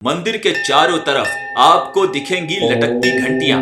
मंदिर के चारों तरफ आपको दिखेंगी लटकती घंटियां।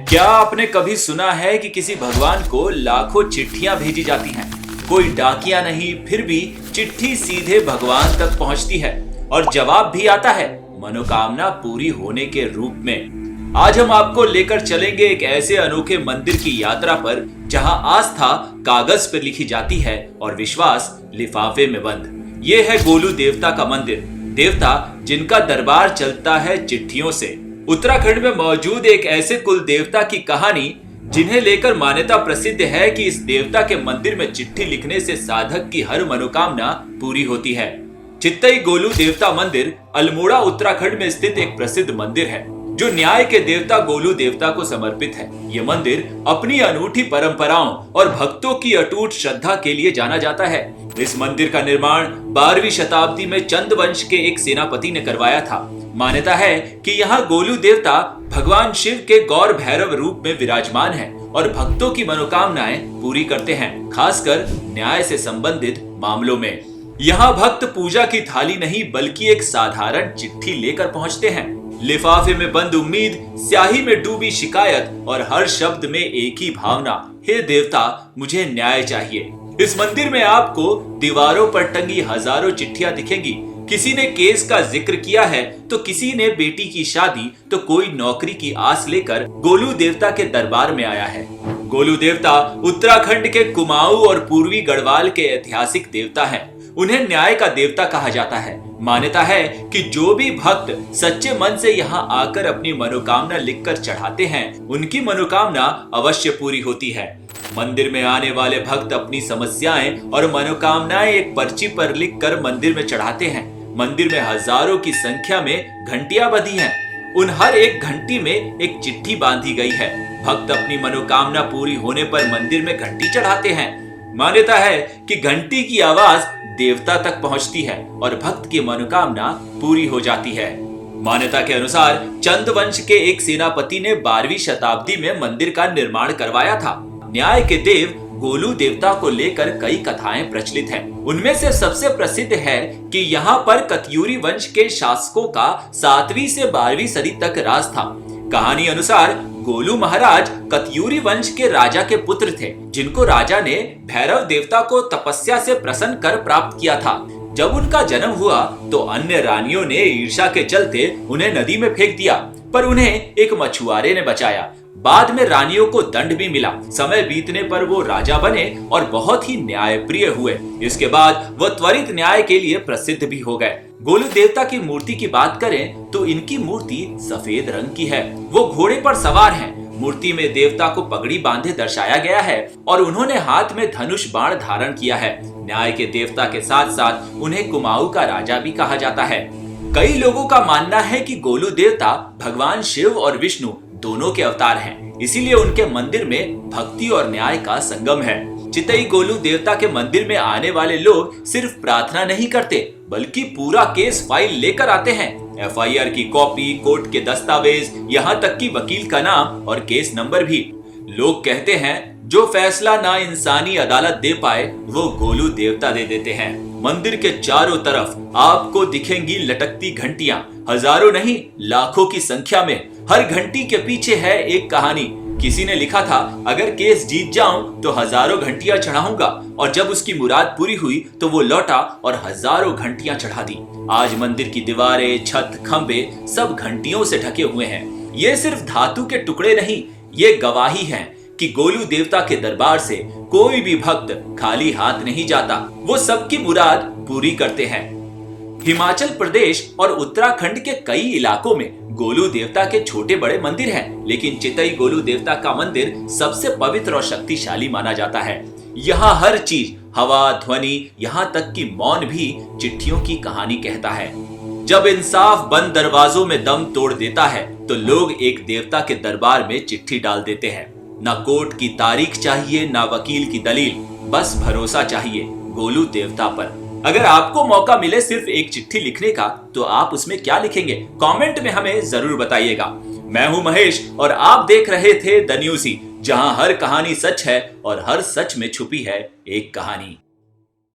क्या आपने कभी सुना है कि किसी भगवान को लाखों चिट्ठियां भेजी जाती हैं? कोई डाकिया नहीं, फिर भी चिट्ठी सीधे भगवान तक पहुंचती है और जवाब भी आता है मनोकामना पूरी होने के रूप में। आज हम आपको लेकर चलेंगे एक ऐसे अनोखे मंदिर की यात्रा पर जहां आस्था कागज पर लिखी जाती है और विश्वास लिफाफे में बंद। ये है गोलू देवता का मंदिर, देवता जिनका दरबार चलता है चिट्ठियों से। उत्तराखंड में मौजूद एक ऐसे कुल देवता की कहानी जिन्हें लेकर मान्यता प्रसिद्ध है कि इस देवता के मंदिर में चिट्ठी लिखने से साधक की हर मनोकामना पूरी होती है। चित्तई गोलू देवता मंदिर अल्मोड़ा उत्तराखंड में स्थित एक प्रसिद्ध मंदिर है जो न्याय के देवता गोलू देवता को समर्पित है। ये मंदिर अपनी अनूठी परंपराओं और भक्तों की अटूट श्रद्धा के लिए जाना जाता है। इस मंदिर का निर्माण 12वीं शताब्दी में चंद वंश के एक सेनापति ने करवाया था। मान्यता है कि यहाँ गोलू देवता भगवान शिव के गौर भैरव रूप में विराजमान है और भक्तों की मनोकामनाएं पूरी करते हैं, खासकर न्याय से संबंधित मामलों में। यहाँ भक्त पूजा की थाली नहीं बल्कि एक साधारण चिट्ठी लेकर पहुँचते हैं। लिफाफे में बंद उम्मीद, स्याही में डूबी शिकायत और हर शब्द में एक ही भावना, हे देवता मुझे न्याय चाहिए। इस मंदिर में आपको दीवारों पर टंगी हजारों चिट्ठियां दिखेंगी। किसी ने केस का जिक्र किया है तो किसी ने बेटी की शादी, तो कोई नौकरी की आस लेकर गोलू देवता के दरबार में आया है। गोलू देवता उत्तराखंड के कुमाऊं और पूर्वी गढ़वाल के ऐतिहासिक देवता हैं। उन्हें न्याय का देवता कहा जाता है। मान्यता है कि जो भी भक्त सच्चे मन से यहाँ आकर अपनी मनोकामना लिखकर चढ़ाते हैं, उनकी मनोकामना अवश्य पूरी होती है। मंदिर में आने वाले भक्त अपनी समस्याएं और मनोकामनाएं एक पर्ची पर लिखकर मंदिर में चढ़ाते हैं। मंदिर में हजारों की संख्या में घंटियां बंधी हैं। उन हर एक घंटी में एक चिट्ठी बांधी गई है। भक्त अपनी मनोकामना पूरी होने पर मंदिर में घंटी चढ़ाते हैं। मान्यता है कि घंटी की आवाज देवता तक पहुंचती है और भक्त की मनोकामना पूरी हो जाती है। मान्यता के अनुसार चंद वंश के एक सेनापति ने 12वीं शताब्दी में मंदिर का निर्माण करवाया था। न्याय के देव गोलू देवता को लेकर कई कथाएं प्रचलित हैं। उनमें से सबसे प्रसिद्ध है कि यहाँ पर कत्यूरी वंश के शासकों का 7वीं से 12वीं सदी तक राज था। कहानी अनुसार गोलू महाराज कत्यूरी वंश के राजा के पुत्र थे, जिनको राजा ने भैरव देवता को तपस्या से प्रसन्न कर प्राप्त किया था। जब उनका जन्म हुआ तो अन्य रानियों ने ईर्ष्या के चलते उन्हें नदी में फेंक दिया, पर उन्हें एक मछुआरे ने बचाया। बाद में रानियों को दंड भी मिला। समय बीतने पर वो राजा बने और बहुत ही न्यायप्रिय हुए। इसके बाद वो त्वरित न्याय के लिए प्रसिद्ध भी हो गए। गोलू देवता की मूर्ति की बात करें तो इनकी मूर्ति सफेद रंग की है। वो घोड़े पर सवार हैं। मूर्ति में देवता को पगड़ी बांधे दर्शाया गया है और उन्होंने हाथ में धनुष बाण धारण किया है। न्याय के देवता के साथ साथ उन्हें कुमाऊं का राजा भी कहा जाता है। कई लोगों का मानना है कि गोलू देवता भगवान शिव और विष्णु दोनों के अवतार हैं, इसीलिए उनके मंदिर में भक्ति और न्याय का संगम है। चित्तई गोलू देवता के मंदिर में आने वाले लोग सिर्फ प्रार्थना नहीं करते बल्कि पूरा केस फाइल लेकर आते हैं। एफआईआर की कॉपी, कोर्ट के दस्तावेज, यहाँ तक कि वकील का नाम और केस नंबर भी। लोग कहते हैं जो फैसला ना इंसानी अदालत दे पाए वो गोलू देवता दे देते हैं। मंदिर के चारों तरफ आपको दिखेंगी लटकती घंटियां, हजारों नहीं लाखों की संख्या में। हर घंटी के पीछे है एक कहानी। किसी ने लिखा था, अगर केस जीत जाऊं तो हजारों घंटियां चढ़ाऊंगा, और जब उसकी मुराद पूरी हुई तो वो लौटा और हजारों घंटियां चढ़ा दी। आज मंदिर की दीवारें, छत, खंबे सब घंटियों से ढके हुए हैं। ये सिर्फ धातु के टुकड़े नहीं, ये गवाही है कि गोलू देवता के दरबार से कोई भी भक्त खाली हाथ नहीं जाता। वो सबकी मुराद पूरी करते हैं। हिमाचल प्रदेश और उत्तराखंड के कई इलाकों में गोलू देवता के छोटे बड़े मंदिर हैं, लेकिन चित्तई गोलू देवता का मंदिर सबसे पवित्र और शक्तिशाली माना जाता है। यहाँ हर चीज, हवा, ध्वनि, यहाँ तक कि मौन भी चिट्ठियों की कहानी कहता है। जब इंसाफ बंद दरवाजों में दम तोड़ देता है तो लोग एक देवता के दरबार में चिट्ठी डाल देते हैं। ना कोर्ट की तारीख चाहिए, ना वकील की दलील, बस भरोसा चाहिए गोलू देवता पर। अगर आपको मौका मिले सिर्फ एक चिट्ठी लिखने का तो आप उसमें क्या लिखेंगे? कमेंट में हमें जरूर बताइएगा। मैं हूं महेश और आप देख रहे थे द न्यूज़ी, जहां हर कहानी सच है और हर सच में छुपी है एक कहानी।